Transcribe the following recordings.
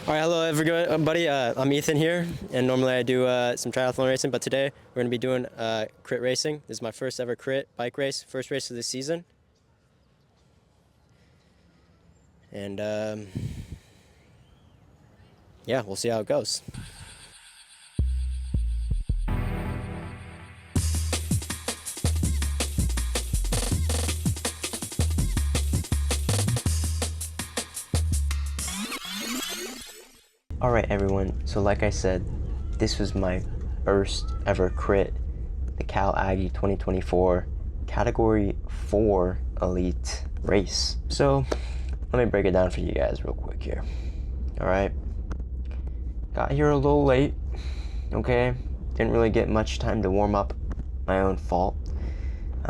All right, hello everybody. I'm Ethan here, and normally I do some triathlon racing, but today we're going to be doing crit racing. This is my first ever crit bike race, first race of the season. And yeah, we'll see how it goes. Alright everyone, so like I said, this was my first ever crit, the Cal Aggie 2024 Category 4 Elite race. So, let me break it down for you guys real quick here. Alright, got here a little late, okay, didn't really get much time to warm up, my own fault.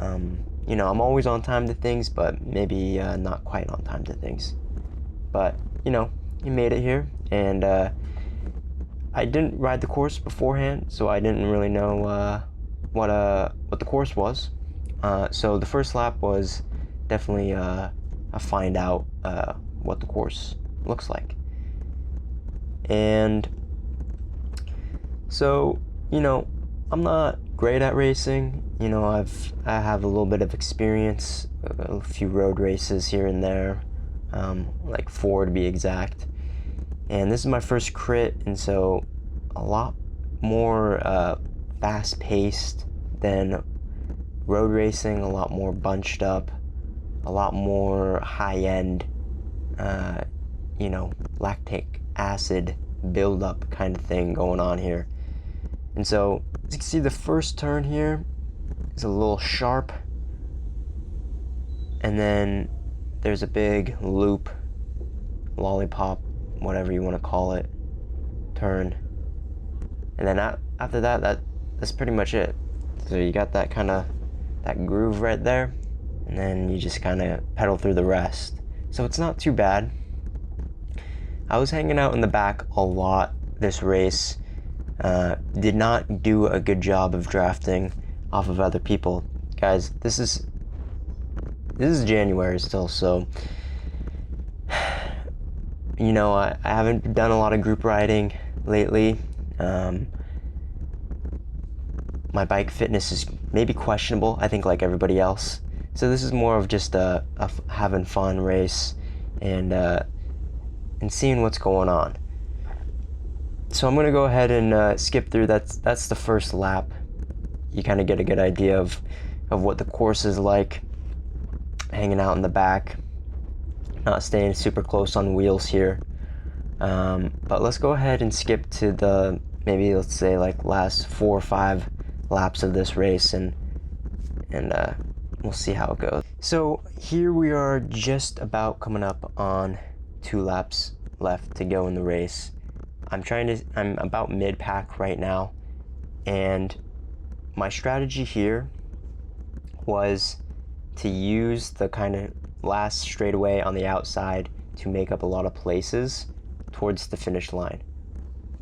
You know, I'm always on time to things, but maybe not quite on time to things. But, you know, you made it here, and I didn't ride the course beforehand, so I didn't really know what the course was. So the first lap was definitely a find out what the course looks like. And so, you know, I'm not great at racing. You know, I have a little bit of experience, a few road races here and there, like 4 to be exact. And this is my first crit, and so a lot more fast-paced than road racing, a lot more bunched up, a lot more high-end, you know, lactic acid buildup kind of thing going on here. And so, as you can see, the first turn here is a little sharp, and then there's a big loop, lollipop, whatever you want to call it, turn. And then after that's pretty much it. So you got that groove right there, and then you just kind of pedal through the rest. So it's not too bad. I was hanging out in the back a lot this race. Did not do a good job of drafting off of other people. Guys, this is January still, so you know, I haven't done a lot of group riding lately. My bike fitness is maybe questionable, I think, like everybody else. So this is more of just a having fun race and seeing what's going on. So I'm gonna go ahead and skip through. That's the first lap. You kind of get a good idea of what the course is like. Hanging out in the back, not staying super close on wheels here. But let's go ahead and skip to the, maybe let's say like last 4 or 5 laps of this race, and we'll see how it goes. So here we are, just about coming up on 2 laps left to go in the race. I'm about mid-pack right now, and my strategy here was to use the kind of last straightaway on the outside to make up a lot of places towards the finish line.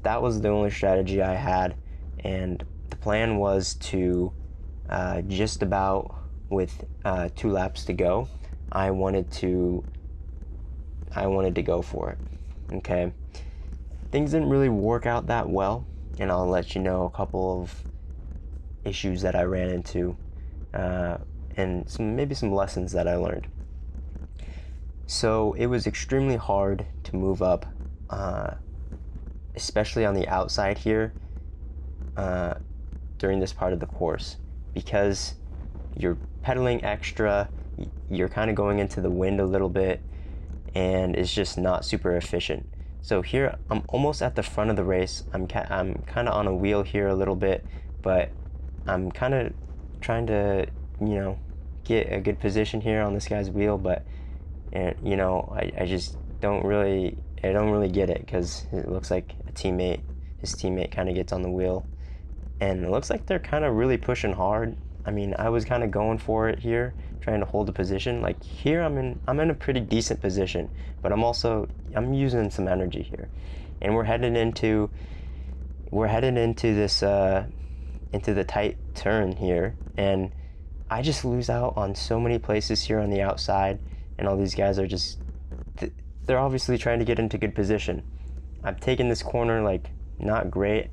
That was the only strategy I had, and the plan was to just about with 2 laps to go, I wanted to go for it. Okay, things didn't really work out that well, and I'll let you know a couple of issues that I ran into, and maybe some lessons that I learned. So it was extremely hard to move up, especially on the outside here, during this part of the course, because you're pedaling extra, you're kind of going into the wind a little bit, and it's just not super efficient. So here I'm almost at the front of the race. I'm kind of on a wheel here a little bit, but I'm kind of trying to, you know, get a good position here on this guy's wheel, but you know, I just don't really get it, because it looks like his teammate kind of gets on the wheel, and it looks like they're kind of really pushing hard. I mean, I was kind of going for it here, trying to hold the position. Like here, I'm in a pretty decent position, but I'm using some energy here, and we're headed into this into the tight turn here, and I just lose out on so many places here on the outside, and all these guys are just they're obviously trying to get into good position. I'm taking this corner like not great.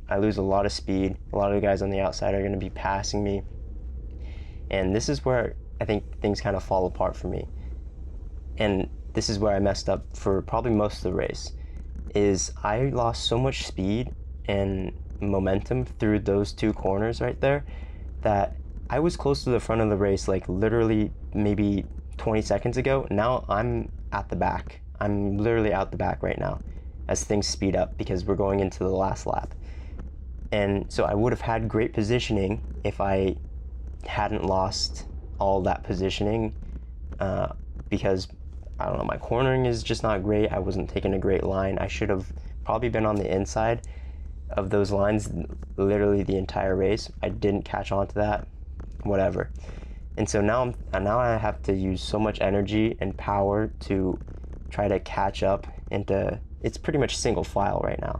I lose a lot of speed. A lot of the guys on the outside are going to be passing me. And this is where I think things kind of fall apart for me. And this is where I messed up for probably most of the race, is I lost so much speed and momentum through those two corners right there that I was close to the front of the race like literally maybe 20 seconds ago. Now I'm at the back. I'm literally out the back right now as things speed up because we're going into the last lap. And so I would have had great positioning if I hadn't lost all that positioning because, I don't know, my cornering is just not great. I wasn't taking a great line. I should have probably been on the inside of those lines literally the entire race. I didn't catch on to that, whatever. And so now I have to use so much energy and power to try to catch up into, it's pretty much single file right now,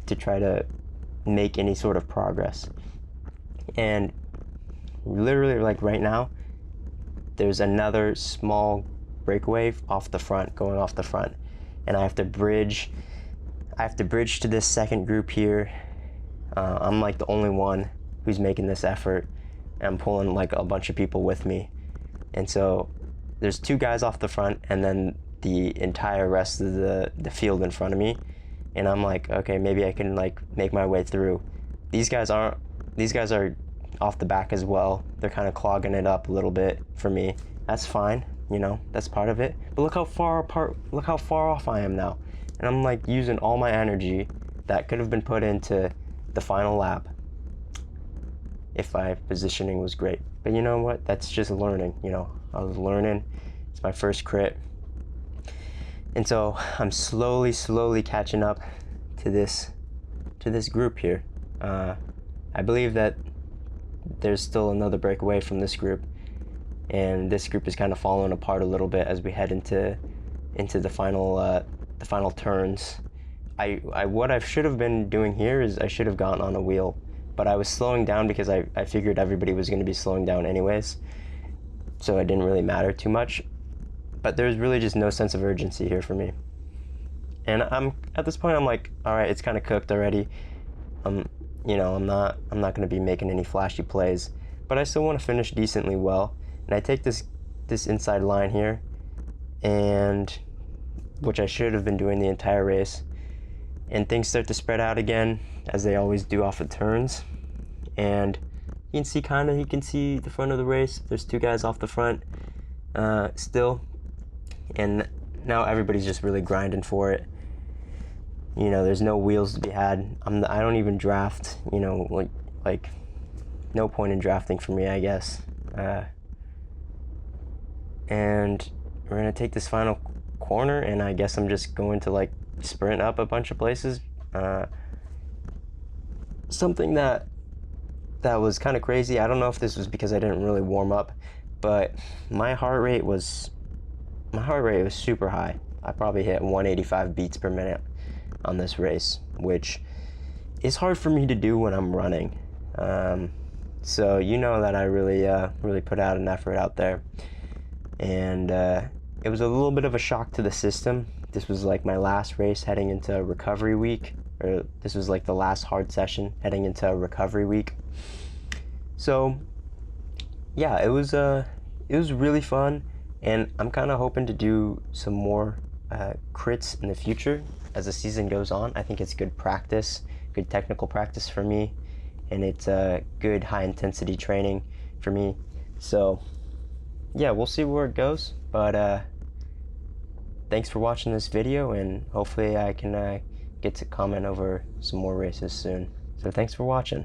to try to make any sort of progress. And literally like right now, there's another small breakaway off the front, going off the front. And I have to bridge to this second group here. I'm like the only one who's making this effort. And I'm pulling like a bunch of people with me. And so there's two guys off the front and then the entire rest of the field in front of me. And I'm like, okay, maybe I can like make my way through. These guys are off the back as well. They're kind of clogging it up a little bit for me. That's fine, you know, that's part of it. But look how far off I am now. And I'm like using all my energy that could have been put into the final lap if my positioning was great. But you know what? That's just learning, you know. I was learning. It's my first crit. And so I'm slowly catching up to this group here. I believe that there's still another breakaway from this group, and this group is kind of falling apart a little bit as we head into the final turns. What I should have been doing here is I should have gotten on a wheel, but I was slowing down because I figured everybody was going to be slowing down anyways, so it didn't really matter too much. But there's really just no sense of urgency here for me. And at this point I'm like, all right, it's kind of cooked already. You know, I'm not going to be making any flashy plays, but I still want to finish decently well. And I take this inside line here, and which I should have been doing the entire race. And things start to spread out again, as they always do off of turns. And you can see the front of the race. There's two guys off the front still. And now everybody's just really grinding for it. You know, there's no wheels to be had. I don't even draft, you know, like no point in drafting for me, I guess. And we're gonna take this final corner, and I guess I'm just going to like sprint up a bunch of places. Something that was kind of crazy. I don't know if this was because I didn't really warm up, but my heart rate was super high. I probably hit 185 beats per minute on this race, which is hard for me to do when I'm running. So you know that I really put out an effort out there, and it was a little bit of a shock to the system. This was like my last race heading into recovery week, or this was like the last hard session heading into recovery week. So yeah, it was really fun, and I'm kind of hoping to do some more crits in the future as the season goes on. I think it's good practice, good technical practice for me, and it's good high intensity training for me. So yeah, we'll see where it goes, but thanks for watching this video, and hopefully I can get to comment over some more races soon. So thanks for watching.